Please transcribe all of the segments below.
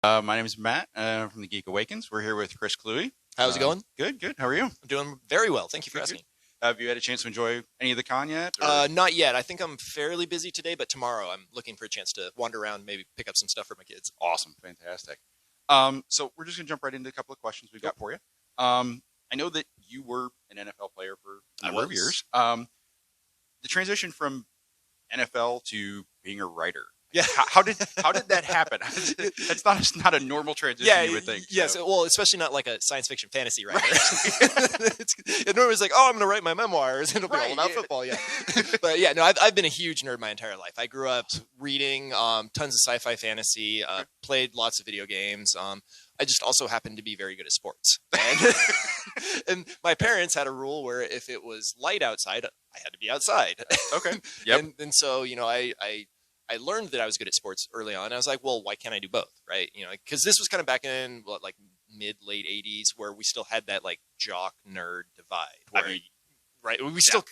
My name is Matt from the Geek Awakens. We're here with Chris Kluwe. How's it going? Good, good. How are you? I'm doing very well. Thank you for asking. Have you had a chance to enjoy any of the con yet? Not yet. I think I'm fairly busy today, but tomorrow I'm looking for a chance to wander around, maybe pick up some stuff for my kids. Awesome. Fantastic. So we're just going to jump right into a couple of questions we've got for you. I know that you were an NFL player for a number of years. The transition from NFL to being a writer. Yeah. How did that happen? It's not a normal transition, you would think. Yes. So. Well, especially not like a science fiction fantasy writer. Right. It normally is like, oh, I'm going to write my memoirs and it'll be all about football. Yeah. But yeah, no, I've been a huge nerd my entire life. I grew up reading tons of sci-fi fantasy, played lots of video games. I just also happened to be very good at sports. And my parents had a rule where if it was light outside, I had to be outside. Okay. Yep. And so, I learned that I was good at sports early on. I was like, well, why can't I do both? Right. Because this was kind of back in like late 80s where we still had that like jock nerd divide. Right. We still.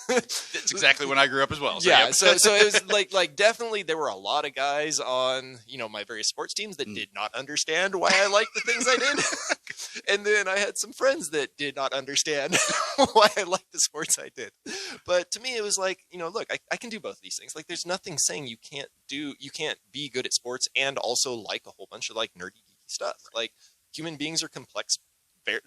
That's exactly when I grew up as well. So, yeah. So it was like definitely there were a lot of guys on, my various sports teams that did not understand why I liked the things I did. And then I had some friends that did not understand why I liked the sports I did. But to me, it was like, look, I can do both of these things. Like there's nothing saying you can't be good at sports and also like a whole bunch of like nerdy, geeky stuff. Right. Like human beings are complex, very,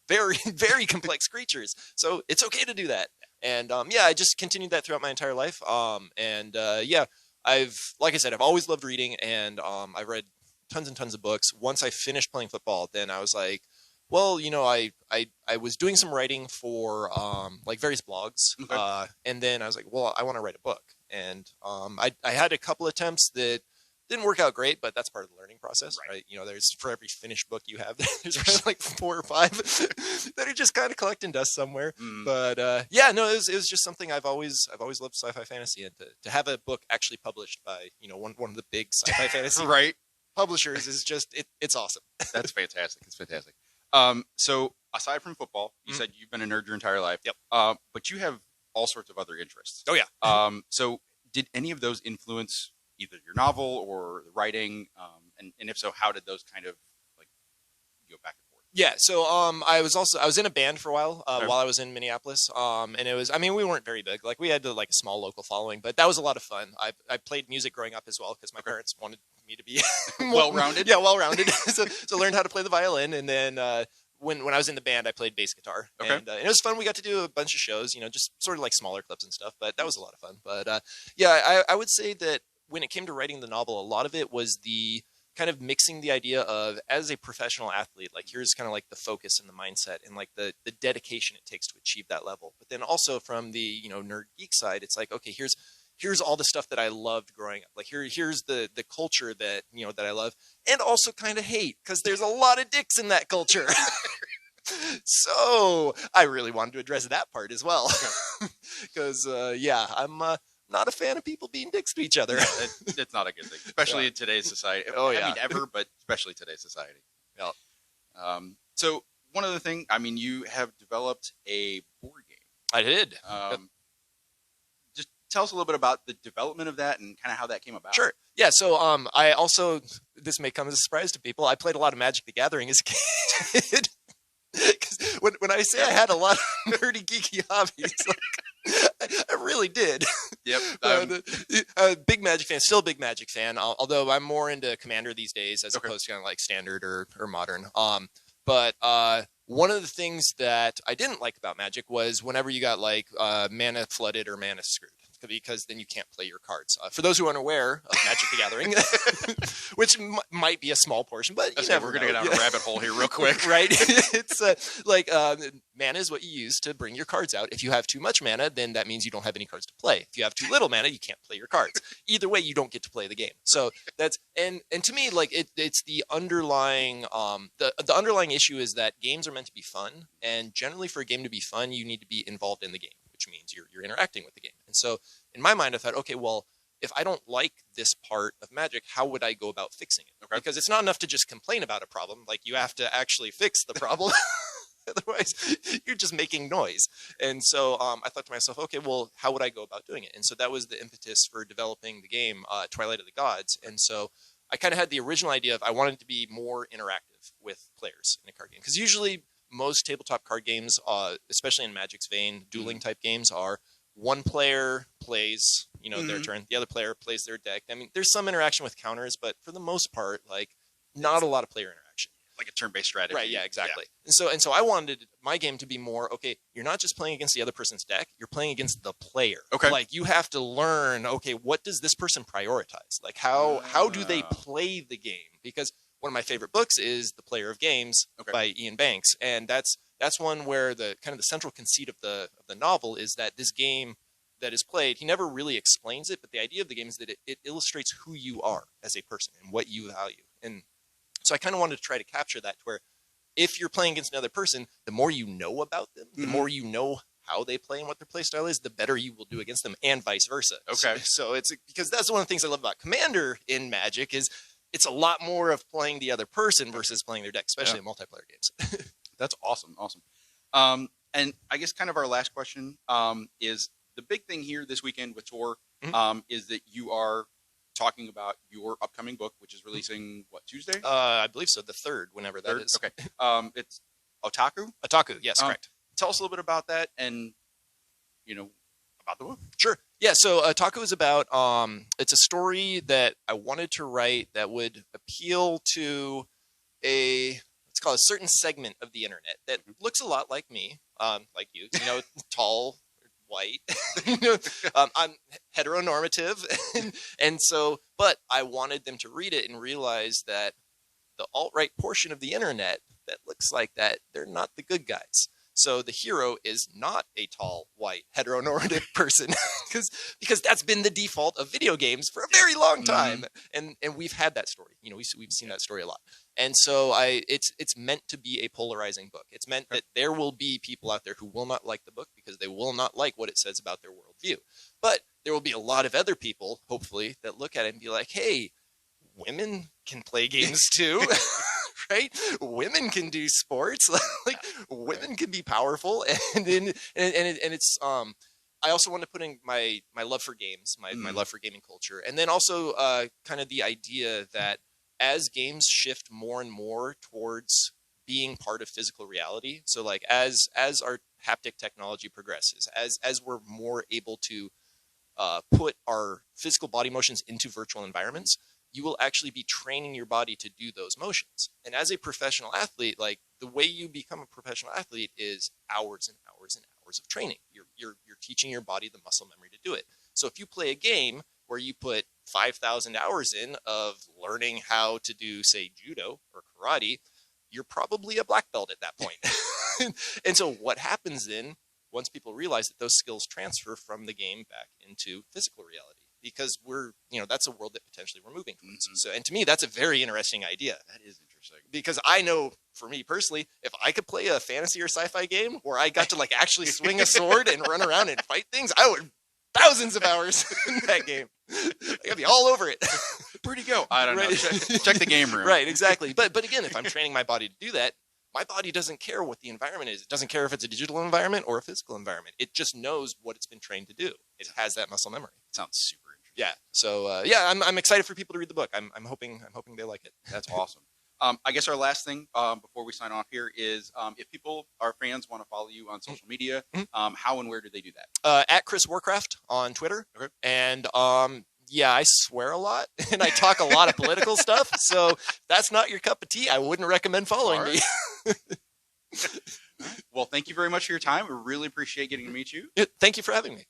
very, very complex creatures. So it's okay to do that. And I just continued that throughout my entire life. Like I said, I've always loved reading, and I've read tons and tons of books. Once I finished playing football, then I was like, well, I was doing some writing for like various blogs. Okay. And then I was like, well, I want to write a book. And I had a couple attempts that didn't work out great, but that's part of the learning process, right? There's for every finished book you have, there's like 4 or 5 that are just kind of collecting dust somewhere. But it was just something I've always loved sci-fi fantasy, and to have a book actually published by one of the big sci-fi fantasy right publishers is just it's awesome. That's fantastic. It's fantastic. So aside from football, you said you've been a nerd your entire life. Yep. But you have all sorts of other interests. Oh yeah. So did any of those influence either your novel or the writing? And if so, how did those kind of like go back and forth? Yeah. So I was in a band for a while while I was in Minneapolis. And it was, we weren't very big. Like we had a small local following, but that was a lot of fun. I played music growing up as well because my parents wanted me to be well-rounded. Yeah, well-rounded. so learned how to play the violin, and then when I was in the band, I played bass guitar. Okay. And it was fun. We got to do a bunch of shows, just sort of like smaller clips and stuff. But that was a lot of fun. But I would say that when it came to writing the novel, a lot of it was the kind of mixing the idea of, as a professional athlete, like here's kind of like the focus and the mindset and like the dedication it takes to achieve that level. But then also from the, nerd geek side, it's like, okay, here's all the stuff that I loved growing up. Like here's the culture that, that I love and also kind of hate, because there's a lot of dicks in that culture. So I really wanted to address that part as well. Because, I'm not a fan of people being dicks to each other. It's not a good thing, especially in today's society. Oh, yeah. I mean, ever, but especially today's society. Yeah. So one other thing, you have developed a board game. I did. Just tell us a little bit about the development of that and kind of how that came about. Sure. Yeah. So I also, this may come as a surprise to people, I played a lot of Magic the Gathering as a kid. Because when I say I had a lot of nerdy, geeky hobbies, I really did. Yep. Big Magic fan, still a big Magic fan, although I'm more into Commander these days as opposed to kind of like standard or modern. But one of the things that I didn't like about Magic was whenever you got like mana flooded or mana screwed, because then you can't play your cards. For those who are unaware of Magic the Gathering, which might be a small portion, but we're going to get down a rabbit hole here real quick. Right? It's mana is what you use to bring your cards out. If you have too much mana, then that means you don't have any cards to play. If you have too little mana, you can't play your cards. Either way, you don't get to play the game. So that's, and to me, like it's the underlying, the underlying issue is that games are meant to be fun. And generally for a game to be fun, you need to be involved in the game, which means you're interacting with the game. And so in my mind, I thought, okay, well, if I don't like this part of Magic, how would I go about fixing it? Okay. Because it's not enough to just complain about a problem. Like you have to actually fix the problem. Otherwise, you're just making noise. And so I thought to myself, okay, well, how would I go about doing it? And so that was the impetus for developing the game, Twilight of the Gods. And so I kind of had the original idea of I wanted it to be more interactive with players in a card game. Because usually most tabletop card games, especially in Magic's vein, dueling type games are one player plays, their turn, the other player plays their deck. I mean, there's some interaction with counters, but for the most part, like not a lot of player interaction. Like a turn-based strategy. Right, yeah, exactly. Yeah. And so I wanted my game to be more, okay, you're not just playing against the other person's deck, you're playing against the player. Okay. Like you have to learn, okay, what does this person prioritize? Like how do they play the game? Because one of my favorite books is The Player of Games by Ian Banks. And that's one where the kind of the central conceit of the novel is that this game that is played, he never really explains it, but the idea of the game is that it illustrates who you are as a person and what you value. And so I kind of wanted to try to capture that to where if you're playing against another person, the more you know about them, the more you know how they play and what their play style is, the better you will do against them, and vice versa. Okay. So it's because that's one of the things I love about Commander in Magic is it's a lot more of playing the other person versus playing their deck, especially in multiplayer games. That's awesome. And I guess kind of our last question is the big thing here this weekend with Tor is that you are talking about your upcoming book, which is releasing, Tuesday? I believe so, the 3rd, whenever that is. Okay. It's Otaku? Otaku, yes, correct. Tell us a little bit about that and, about the book. Sure. Yeah, so Otaku is about, it's a story that I wanted to write that would appeal to let's call it a certain segment of the internet that looks a lot like me, like you, tall, white, I'm heteronormative. and so, but I wanted them to read it and realize that the alt-right portion of the internet that looks like that, they're not the good guys. So the hero is not a tall, white, heteronormative person because that's been the default of video games for a very long time. And we've had that story. We've seen that story a lot. And so it's meant to be a polarizing book. It's meant that there will be people out there who will not like the book because they will not like what it says about their worldview. But there will be a lot of other people, hopefully, that look at it and be like, hey, women can play games too. Right? Women can do sports. Like women can be powerful, and it's I also want to put in my love for games, my love for gaming culture, and then also kind of the idea that as games shift more and more towards being part of physical reality, so like as our haptic technology progresses, as we're more able to put our physical body motions into virtual environments, you will actually be training your body to do those motions. And as a professional athlete, like the way you become a professional athlete is hours and hours and hours of training. You're teaching your body the muscle memory to do it. So if you play a game where you put 5,000 hours in of learning how to do, say, judo or karate, you're probably a black belt at that point. And so what happens then, once people realize that those skills transfer from the game back into physical reality? Because that's a world that potentially we're moving towards. So, and to me, that's a very interesting idea. That is interesting. Because I know, for me personally, if I could play a fantasy or sci-fi game where I got to actually swing a sword and run around and fight things, I would thousands of hours in that game. I gotta be all over it. Where'd he go? I don't know. Check the game room. Right, exactly. But again, if I'm training my body to do that, my body doesn't care what the environment is. It doesn't care if it's a digital environment or a physical environment. It just knows what it's been trained to do. It has that muscle memory. Sounds super interesting. Yeah. So I'm excited for people to read the book. I'm hoping they like it. That's awesome. I guess our last thing before we sign off here is if our fans want to follow you on social media, how and where do they do that? At Chris Warcraft on Twitter. Okay. And I swear a lot and I talk a lot of political stuff. So if that's not your cup of tea, I wouldn't recommend following me. Well, thank you very much for your time. We really appreciate getting to meet you. Thank you for having me.